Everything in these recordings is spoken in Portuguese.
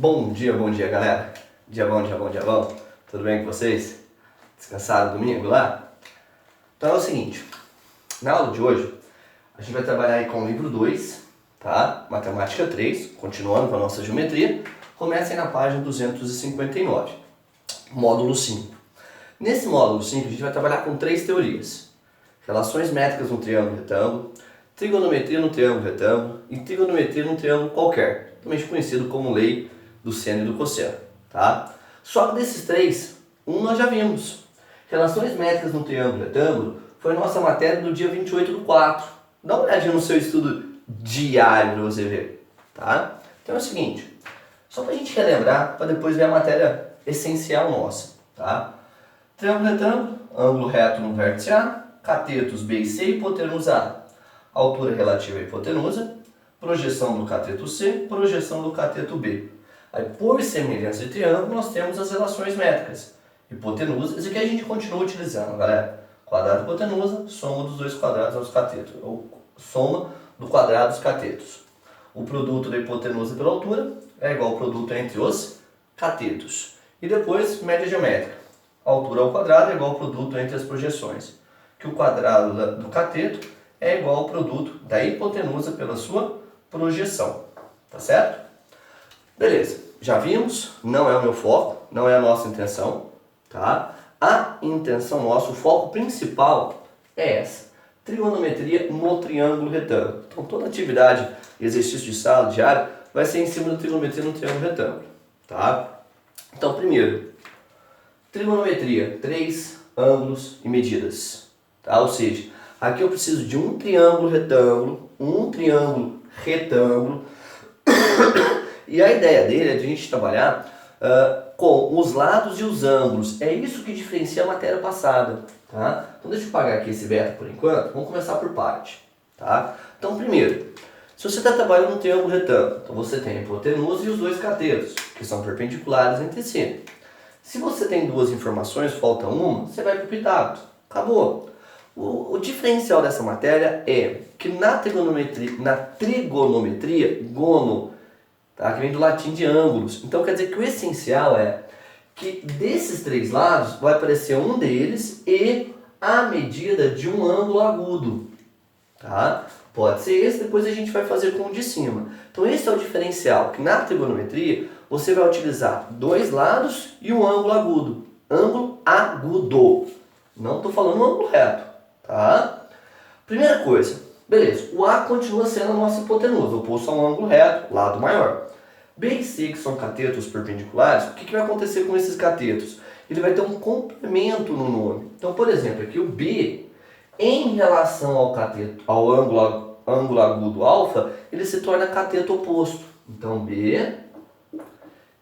Bom dia, galera. Dia bom, dia bom, dia bom. Tudo bem com vocês? Descansaram domingo lá? Então é o seguinte, na aula de hoje, a gente vai trabalhar aí com o livro 2, tá? Matemática 3, continuando com a nossa geometria. Comecem na página 259, módulo 5. Nesse módulo 5, a gente vai trabalhar com 3 teorias. Relações métricas no triângulo retângulo, trigonometria no triângulo retângulo e trigonometria no triângulo qualquer, também conhecido como lei do seno e do cosseno, tá? Só que desses 3, um nós já vimos. Relações métricas no triângulo retângulo foi nossa matéria do dia 28/4. Dá uma olhadinha no seu estudo diário para você ver, tá? Então é o seguinte, só pra gente relembrar, para depois ver a matéria essencial nossa, tá? Triângulo retângulo, ângulo reto no vértice A, catetos B e C e hipotenusa A. Altura relativa à hipotenusa, projeção do cateto C, projeção do cateto B. Aí, por semelhança de triângulo, nós temos as relações métricas. Hipotenusa, isso aqui a gente continua utilizando, galera. Quadrado hipotenusa, soma dos dois quadrados aos catetos, ou soma do quadrado dos catetos. O produto da hipotenusa pela altura é igual ao produto entre os catetos. E depois, média geométrica. Altura ao quadrado é igual ao produto entre as projeções. Que o quadrado do cateto é igual ao produto da hipotenusa pela sua projeção. Tá certo? Beleza. Já vimos, não é o meu foco, não é a nossa intenção, tá? A intenção nossa, o foco principal é essa. Trigonometria no triângulo retângulo. Então toda atividade, exercício de sala, diário, vai ser em cima da trigonometria no triângulo retângulo, tá? Então primeiro, trigonometria, 3 ângulos e medidas, tá? Ou seja, aqui eu preciso de um triângulo retângulo, e a ideia dele é de a gente trabalhar com os lados e os ângulos. É isso que diferencia a matéria passada, tá? Então deixa eu apagar aqui esse beta por enquanto, vamos começar por parte, tá? Então primeiro, se você está trabalhando um triângulo retângulo, então você tem a hipotenusa e os dois catetos, que são perpendiculares entre si. Se você tem duas informações, falta uma, você vai para o Pitágoras. Acabou. O diferencial dessa matéria é que na trigonometria, gono, tá? Que vem do latim de ângulos. Então quer dizer que o essencial é que desses 3 lados vai aparecer um deles e a medida de um ângulo agudo. Tá? Pode ser esse, depois a gente vai fazer com o de cima. Então esse é o diferencial, que na trigonometria você vai utilizar 2 lados e um ângulo agudo. Ângulo agudo. Não estou falando um ângulo reto. Tá? Primeira coisa, beleza, o A continua sendo a nossa hipotenusa, oposto a um ângulo reto, lado maior. B e C, que são catetos perpendiculares, o que vai acontecer com esses catetos? Ele vai ter um complemento no nome. Então, por exemplo, aqui o B, em relação ao cateto, ao ângulo agudo alfa, ele se torna cateto oposto. Então, B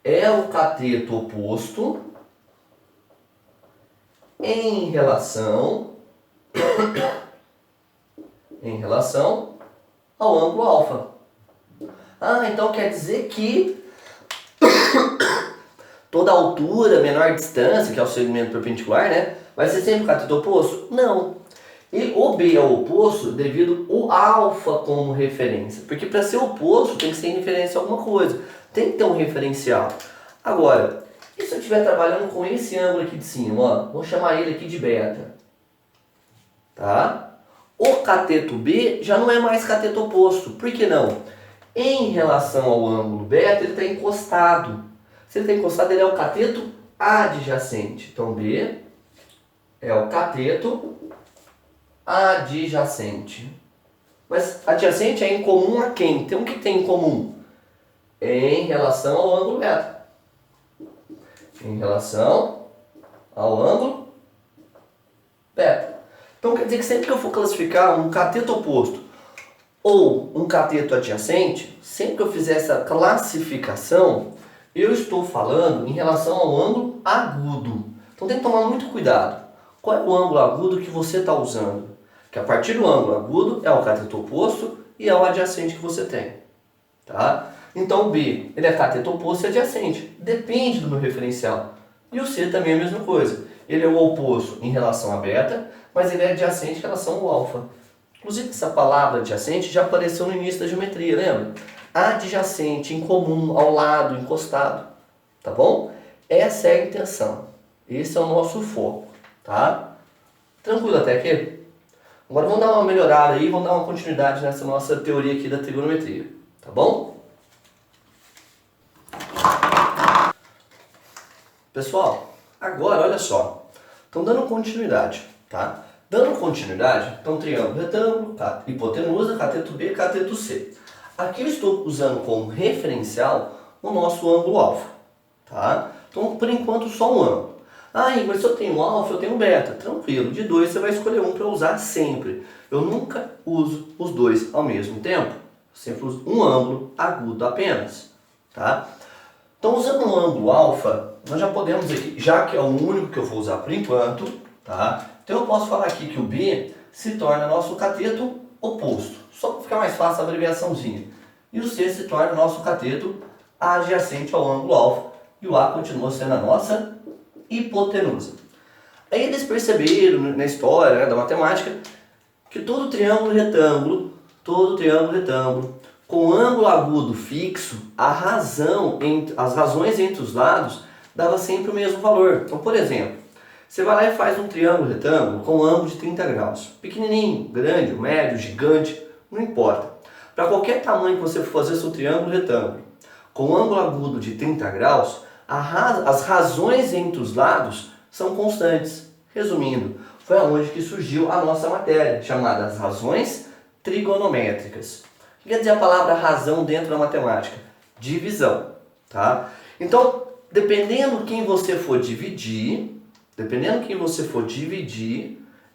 é o cateto oposto em relação ao ângulo alfa. Ah, então quer dizer que toda altura, menor distância, que é o segmento perpendicular, né, vai ser sempre o cateto oposto? Não. E o B é o oposto devido ao alfa como referência. Porque para ser oposto tem que ser em referência a alguma coisa. Tem que ter um referencial. Agora, e se eu estiver trabalhando com esse ângulo aqui de cima? Ó, vou chamar ele aqui de beta. Tá? O cateto B já não é mais cateto oposto. Por que não? Em relação ao ângulo beta, ele está encostado. Se ele está encostado, ele é o cateto adjacente. Então, B é o cateto adjacente. Mas adjacente é em comum a quem? Então, o que tem em comum? Em relação ao ângulo beta. Em relação ao ângulo beta. Então quer dizer que sempre que eu for classificar um cateto oposto ou um cateto adjacente, sempre que eu fizer essa classificação, eu estou falando em relação ao ângulo agudo. Então tem que tomar muito cuidado. Qual é o ângulo agudo que você está usando? Que a partir do ângulo agudo é o cateto oposto e é o adjacente que você tem. Tá? Então o B, ele é cateto oposto e adjacente. Depende do meu referencial. E o C também é a mesma coisa. Ele é o oposto em relação a beta, mas ele é adjacente em relação ao alfa. Inclusive essa palavra adjacente já apareceu no início da geometria, lembra? adjacente, em comum, ao lado, encostado, tá bom? Essa é a intenção, esse é o nosso foco, tá? Tranquilo até aqui? Agora vamos dar uma melhorada aí, vamos dar uma continuidade nessa nossa teoria aqui da trigonometria, tá bom? Pessoal, agora olha só, estão dando continuidade, tá? Dando continuidade, então triângulo, retângulo, hipotenusa, cateto B, cateto C. Aqui eu estou usando como referencial o nosso ângulo alfa, tá? Então, por enquanto, só um ângulo. Ah, Igor, se eu tenho alfa, eu tenho beta. Tranquilo, de dois você vai escolher um para usar sempre. Eu nunca uso os dois ao mesmo tempo. Eu sempre uso um ângulo agudo apenas, tá? Então, usando um ângulo alfa, nós já podemos aqui, já que é o único que eu vou usar por enquanto, tá? Então eu posso falar aqui que o B se torna nosso cateto oposto, só para ficar mais fácil a abreviaçãozinha. E o C se torna nosso cateto adjacente ao ângulo alfa, e o A continua sendo a nossa hipotenusa. Aí eles perceberam na história, né, da matemática, que todo triângulo retângulo, com ângulo agudo fixo, as razões entre os lados dava sempre o mesmo valor. Então, por exemplo, você vai lá e faz um triângulo retângulo com ângulo de 30 graus. Pequenininho, grande, médio, gigante, não importa. Para qualquer tamanho que você for fazer seu triângulo retângulo, com ângulo agudo de 30 graus, as razões entre os lados são constantes. Resumindo, foi aonde que surgiu a nossa matéria, chamada as razões trigonométricas. O que quer dizer a palavra razão dentro da matemática? Divisão, tá? Então, dependendo quem você for dividir,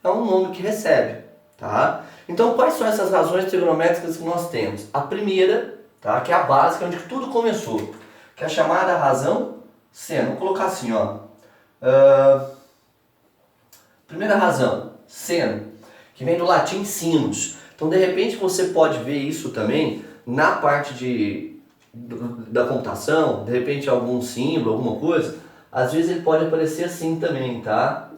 é um nome que recebe, tá? Então, quais são essas razões trigonométricas que nós temos? A primeira, tá? Que é a básica, onde tudo começou, que é a chamada razão seno. Vou colocar assim, ó. Primeira razão, seno, que vem do latim sinus. Então, de repente, você pode ver isso também na parte da computação, de repente algum símbolo, alguma coisa, às vezes ele pode aparecer assim também, tá?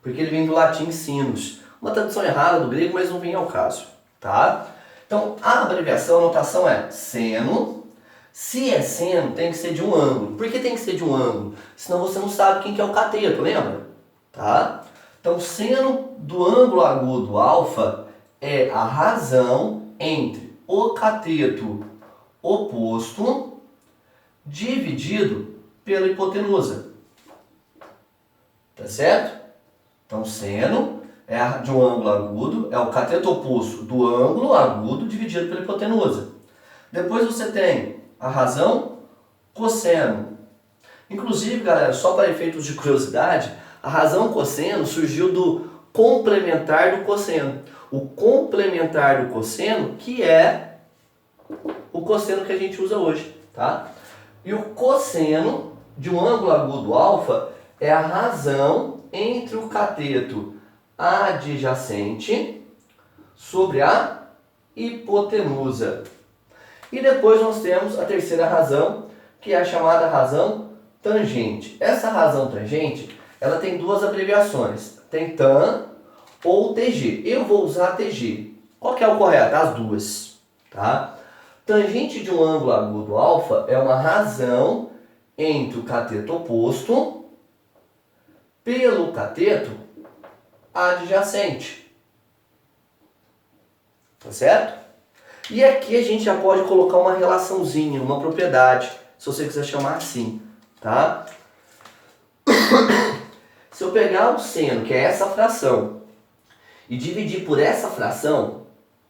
Porque ele vem do latim sinus. Uma tradução errada do grego, mas não vem ao caso, tá? Então, a abreviação, a notação é seno. Se é seno, tem que ser de um ângulo. Por que tem que ser de um ângulo? Senão você não sabe quem que é o cateto, lembra? Tá? Então, seno do ângulo agudo alfa é a razão entre o cateto oposto dividido pela hipotenusa. Tá certo? Então, seno é de um ângulo agudo, é o cateto oposto do ângulo agudo dividido pela hipotenusa. Depois você tem a razão cosseno. Inclusive, galera, só para efeitos de curiosidade, a razão cosseno surgiu do complementar do cosseno. O complementar do cosseno, que é o cosseno que a gente usa hoje, tá? E o cosseno de um ângulo agudo alfa é a razão entre o cateto adjacente sobre a hipotenusa. E depois nós temos a terceira razão, que é a chamada razão tangente. Essa razão tangente, ela tem duas abreviações. Tem tan ou TG. Eu vou usar TG. Qual que é o correto? As duas, tá? Tangente de um ângulo agudo alfa é uma razão entre o cateto oposto pelo cateto adjacente. Tá certo? E aqui a gente já pode colocar uma relaçãozinha, uma propriedade, se você quiser chamar assim, tá? Se eu pegar o seno, que é essa fração, e dividir por essa fração,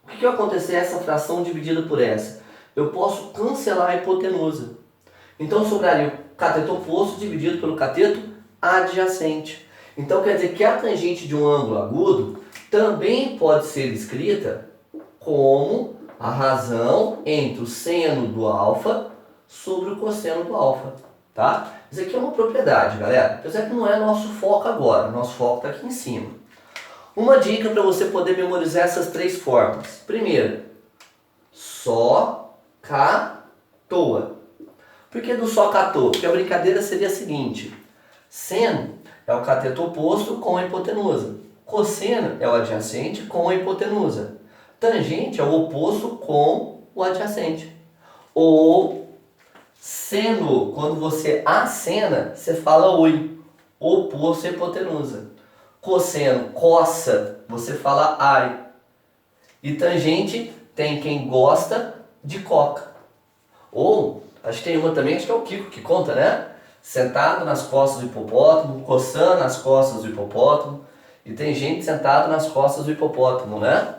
o que vai acontecer essa fração dividida por essa? Eu posso cancelar a hipotenusa. Então sobraria o cateto oposto dividido pelo cateto adjacente. Então quer dizer que a tangente de um ângulo agudo também pode ser escrita como a razão entre o seno do alfa sobre o cosseno do alfa, tá? Isso aqui é uma propriedade, galera. Apesar que não é nosso foco agora, nosso foco está aqui em cima. Uma dica para você poder memorizar essas três formas. Primeiro, só cá toa. Por que do só cá toa? Porque a brincadeira seria a seguinte: seno é o cateto oposto com a hipotenusa. Cosseno é o adjacente com a hipotenusa. Tangente é o oposto com o adjacente. Ou seno, quando você acena, você fala oi. Oposto à hipotenusa. Cosseno, coça, você fala ai. E tangente, tem quem gosta de coca. Ou, acho que tem uma também, acho que é o Kiko que conta, né? Sentado nas costas do hipopótamo, coçando as costas do hipopótamo. E tem gente sentado nas costas do hipopótamo, né?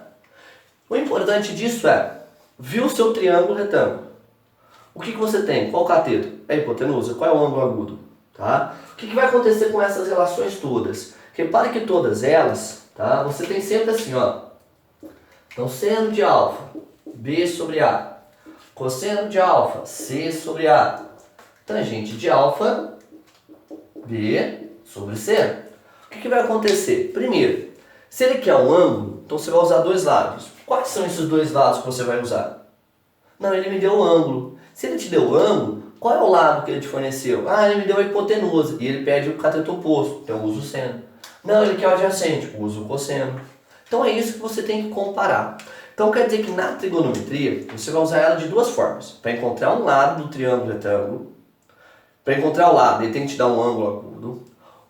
O importante disso é, viu o seu triângulo retângulo. O que você tem? Qual cateto? É a hipotenusa? Qual é o ângulo agudo? Tá? O que vai acontecer com essas relações todas? Repare que todas elas, tá? Você tem sempre assim, ó. Então, seno de alfa, B sobre A. Cosseno de alfa, C sobre A. Tangente de alfa, B sobre C. O que vai acontecer? Primeiro, se ele quer um ângulo, então você vai usar dois lados. Quais são esses dois lados que você vai usar? Não, ele me deu o ângulo. Se ele te deu o ângulo, qual é o lado que ele te forneceu? Ah, ele me deu a hipotenusa e ele pede o cateto oposto, então eu uso o seno. Não, ele quer o adjacente, uso o cosseno. Então é isso que você tem que comparar. Então quer dizer que na trigonometria, você vai usar ela de duas formas. Para encontrar um lado do triângulo retângulo, para encontrar o lado, ele tem que te dar um ângulo agudo,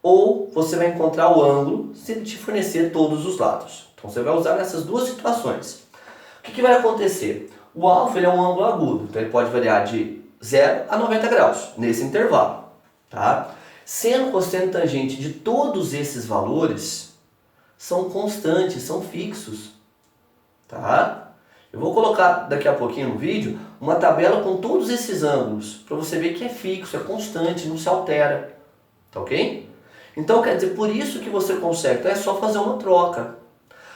ou você vai encontrar o ângulo se ele te fornecer todos os lados. Então você vai usar nessas duas situações. O que vai acontecer? O alfa ele é um ângulo agudo, então ele pode variar de 0 a 90 graus, nesse intervalo. Tá? Seno, cosseno e tangente de todos esses valores são constantes, são fixos. Tá? Eu vou colocar daqui a pouquinho no vídeo uma tabela com todos esses ângulos, para você ver que é fixo, é constante, não se altera. Tá ok? Então quer dizer, por isso que você consegue, então é só fazer uma troca.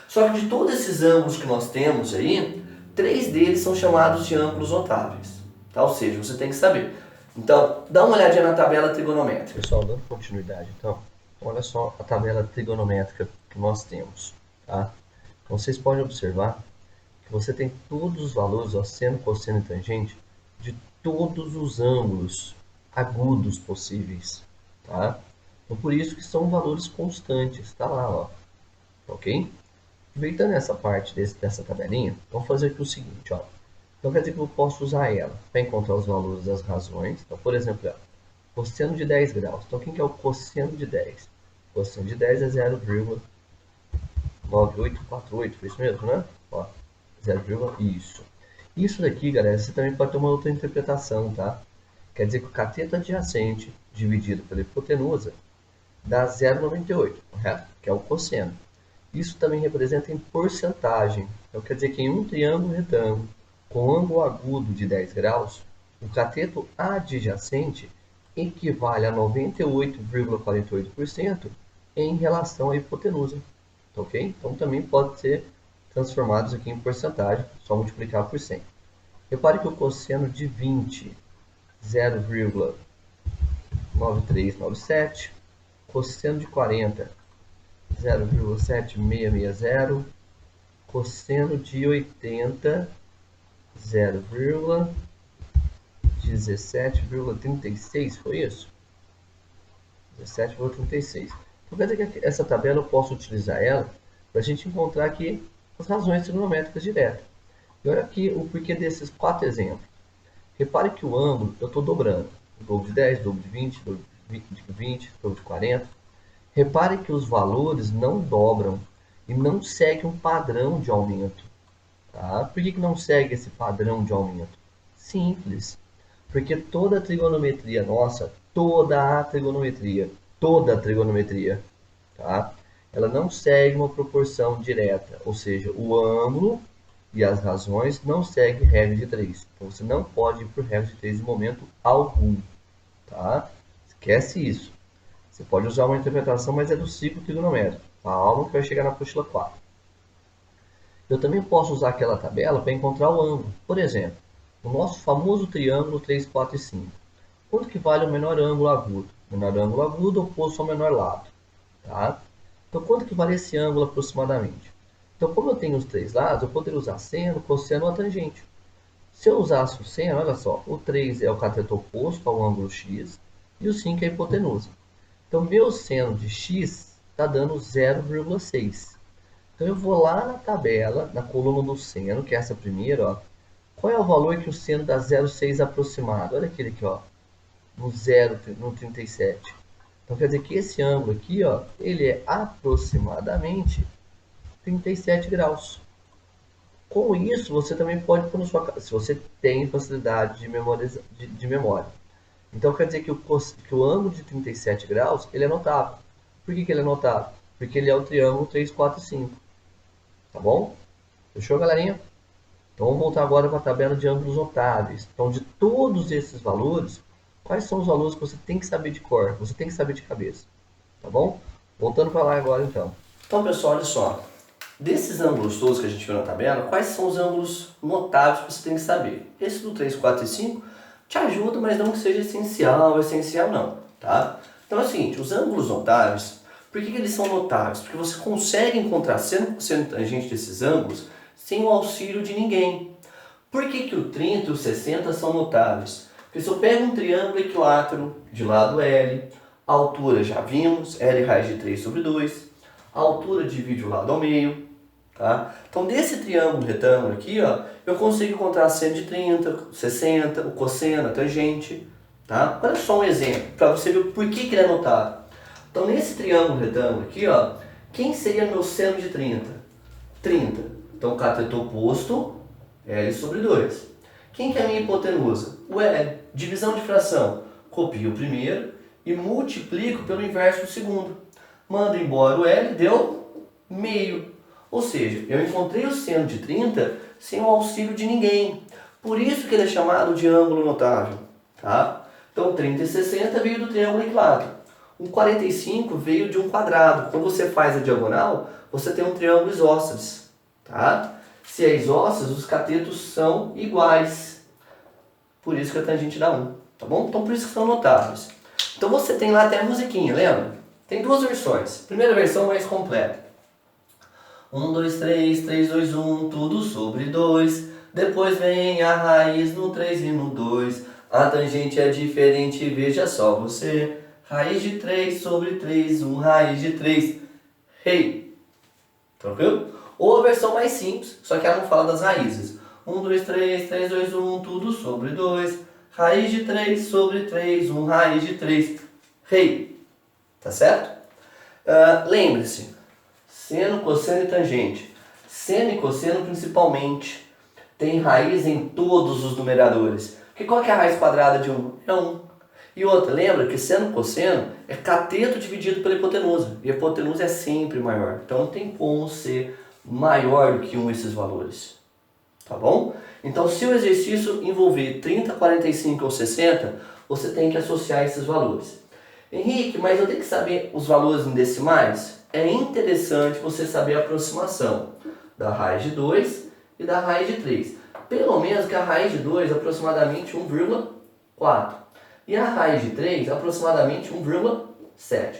Só que de todos esses ângulos que nós temos aí, 3 deles são chamados de ângulos notáveis. Tá? Ou seja, você tem que saber. Então, dá uma olhadinha na tabela trigonométrica. Pessoal, dando continuidade, então, olha só a tabela trigonométrica que nós temos. Tá? Então, vocês podem observar que você tem todos os valores, ó, seno, cosseno e tangente, de todos os ângulos agudos possíveis. Tá? Então, por isso que são valores constantes. Tá lá, ó. Ok? Aproveitando essa parte dessa tabelinha, vamos fazer aqui o seguinte, ó. Então quer dizer que eu posso usar ela para encontrar os valores das razões. Então, por exemplo, ó, cosseno de 10 graus. Então, quem que é o cosseno de 10? Cosseno de 10 é 0,9848, foi isso mesmo, né? Ó, 0, isso. Isso daqui, galera, você também pode ter uma outra interpretação, tá? Quer dizer que o cateto adjacente dividido pela hipotenusa dá 0,98, correto? Que é o cosseno. Isso também representa em porcentagem. Então quer dizer que em um triângulo retângulo com ângulo agudo de 10 graus, o cateto adjacente equivale a 98,48% em relação à hipotenusa. Ok? Então também pode ser transformados aqui em porcentagem, só multiplicar por 100. Repare que o cosseno de 20, 0,9397, cosseno de 40, 0,7660, cosseno de 80, 0,1736, foi isso? 17,36. Então, quer dizer que essa tabela eu posso utilizar ela para a gente encontrar aqui as razões trigonométricas diretas. E olha aqui o porquê desses 4 exemplos. Repare que o ângulo eu estou dobrando. Dobro de 10, dobro de 20, dobro de 20, dobro de 40. Repare que os valores não dobram e não seguem um padrão de aumento. Tá? Por que não segue esse padrão de aumento? Simples. Porque toda a trigonometria nossa, toda a trigonometria, tá? Ela não segue uma proporção direta, ou seja, o ângulo e as razões não seguem regra de 3. Então você não pode ir por regra de 3 em momento algum. Tá? Esquece isso. Você pode usar uma interpretação, mas é do ciclo trigonométrico. Calma que vai chegar na apostila 4. Eu também posso usar aquela tabela para encontrar o ângulo. Por exemplo, o nosso famoso triângulo 3, 4 e 5. Quanto que vale o menor ângulo agudo? O menor ângulo agudo oposto ao menor lado. Tá? Então, quanto que vale esse ângulo aproximadamente? Então, como eu tenho os 3 lados, eu poderia usar seno, cosseno ou tangente. Se eu usasse o seno, olha só, o 3 é o cateto oposto ao ângulo x e o 5 é a hipotenusa. Então, meu seno de x está dando 0,6. Então, eu vou lá na tabela, na coluna do seno, que é essa primeira, ó, Qual é o valor que o seno dá 0,6 aproximado? Olha aquele aqui, ó, no 0, no 37. Então quer dizer que esse ângulo aqui, ó, ele é aproximadamente 37 graus. Com isso, você também pode pôr na sua casa, se você tem facilidade de memória. Então quer dizer que o ângulo de 37 graus ele é notável. Por que ele é notável? Porque ele é o triângulo 3, 4 e 5. Tá bom? Fechou, galerinha? Então vamos voltar agora para a tabela de ângulos notáveis. Então, de todos esses valores, quais são os valores que você tem que saber de cor? Você tem que saber de cabeça. Tá bom? Voltando para lá agora então. Então, pessoal, olha só. Desses ângulos todos que a gente viu na tabela, quais são os ângulos notáveis que você tem que saber? Esse do 3, 4 e 5 te ajuda, mas não que seja essencial não, tá? Então é o seguinte, os ângulos notáveis, por que eles são notáveis? Porque você consegue encontrar seno, cosseno e tangente desses ângulos sem o auxílio de ninguém. Por que o 30 e o 60 são notáveis? Porque se eu pego um triângulo equilátero de lado L, a altura já vimos, L raiz de 3 sobre 2, a altura divide o lado ao meio, tá? Então desse triângulo retângulo aqui, ó, eu consigo encontrar a seno de 30, 60, o cosseno, a tangente, tá? Olha só um exemplo, para você ver por que ele é notável. Então nesse triângulo retângulo aqui, ó, quem seria meu seno de 30? 30. Então cateto oposto, L sobre 2. Quem que é a minha hipotenusa? O L. Divisão de fração. Copio o primeiro e multiplico pelo inverso do segundo. Mando embora o L, deu meio. Ou seja, eu encontrei o seno de 30 sem o auxílio de ninguém. Por isso que ele é chamado de ângulo notável. Tá? Então 30 e 60 veio do triângulo equilátero. O 45 veio de um quadrado. Quando você faz a diagonal, você tem um triângulo isósceles. Tá? Se é isósceles, os catetos são iguais. Por isso que a tangente dá 1. Tá bom? Então por isso que são notáveis. Então você tem lá até a musiquinha, lembra? Tem duas versões. Primeira versão mais completa. 1, 2, 3, 3, 2, 1, tudo sobre 2. Depois vem a raiz no 3 e no 2. A tangente é diferente, veja só você. Raiz de 3 sobre 3, 1 raiz de 3. Hey! Tranquilo? Ou a versão mais simples, só que ela não fala das raízes. 1, 2, 3, 3, 2, 1, tudo sobre 2. Raiz de 3 sobre 3, 1 raiz de 3. Hey! Tá certo? Lembre-se, seno, cosseno e tangente. Seno e cosseno principalmente tem raiz em todos os numeradores. Porque qual que é a raiz quadrada de 1? É 1. E outra, lembra que seno e cosseno é cateto dividido pela hipotenusa. E a hipotenusa é sempre maior. Então não tem como ser maior do que 1 esses valores. Tá bom? Então se o exercício envolver 30, 45 ou 60, você tem que associar esses valores. Henrique, mas eu tenho que saber os valores em decimais? É interessante você saber a aproximação da raiz de 2 e da raiz de 3. Pelo menos que a raiz de 2 é aproximadamente 1,4 e a raiz de 3 é aproximadamente 1,7.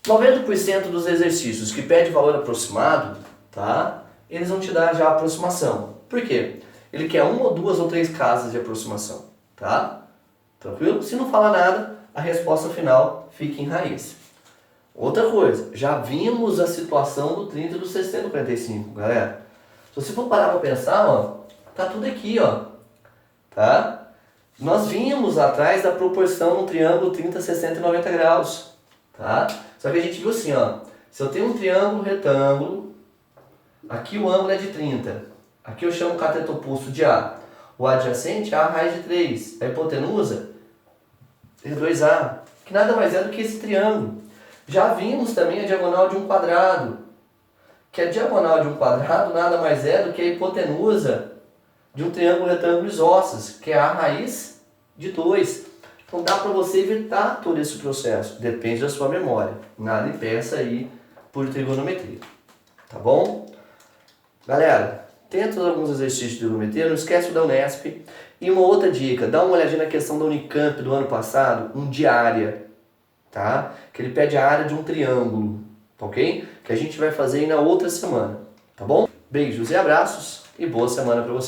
90% dos exercícios que pedem valor aproximado, tá? Eles vão te dar já a aproximação. Por quê? Ele quer 1 ou 2 ou 3 casas de aproximação, tá? Tranquilo? Se não falar nada, a resposta final fica em raiz. Outra coisa, já vimos a situação do 30 e do 60 e 45, galera. Se você for parar para pensar, ó, tá tudo aqui, ó. Tá? Nós vimos atrás da proporção no triângulo 30, 60 e 90 graus. Tá? Só que a gente viu assim, ó. Se eu tenho um triângulo retângulo, aqui o ângulo é de 30. Aqui eu chamo o cateto oposto de A. O adjacente é a raiz de 3. A hipotenusa é 2A, que nada mais é do que esse triângulo. Já vimos também a diagonal de um quadrado, que a diagonal de um quadrado nada mais é do que a hipotenusa de um triângulo retângulo isósceles, que é a raiz de 2. Então dá para você evitar todo esse processo, depende da sua memória. Nada impeça aí por trigonometria. Tá bom? Galera, tenta alguns exercícios de trigonometria, não esquece da Unesp. E uma outra dica, dá uma olhadinha na questão da Unicamp do ano passado, de área, tá? Que ele pede a área de um triângulo, tá ok? Que a gente vai fazer aí na outra semana, tá bom? Beijos e abraços e boa semana para vocês.